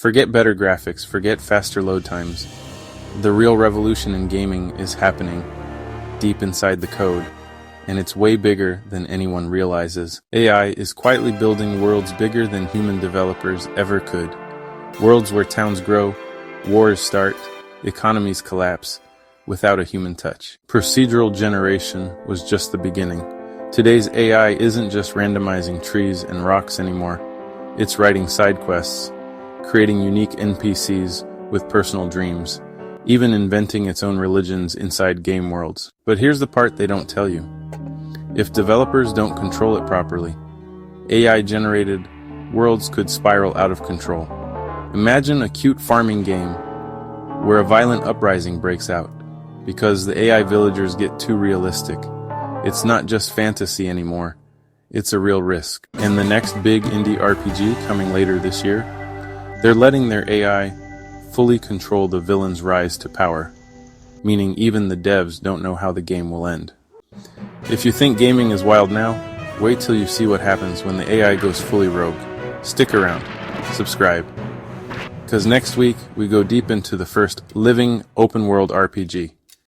Forget better graphics, forget faster load times. The real revolution in gaming is happening deep inside the code, and it's way bigger than anyone realizes. AI is quietly building worlds bigger than human developers ever could. Worlds where towns grow, wars start, economies collapse, without a human touch. Procedural generation was just the beginning. Today's AI isn't just randomizing trees and rocks anymore. It's writing side quests, creating unique NPCs with personal dreams, even inventing its own religions inside game worlds. But here's the part they don't tell you. If developers don't control it properly, AI-generated worlds could spiral out of control. Imagine a cute farming game where a violent uprising breaks out because the AI villagers get too realistic. It's not just fantasy anymore. It's a real risk. And the next big indie RPG coming later this year, they're letting their AI fully control the villain's rise to power, meaning even the devs don't know how the game will end. If you think gaming is wild now, wait till you see what happens when the AI goes fully rogue. Stick around, subscribe, because next week we go deep into the first living open world RPG.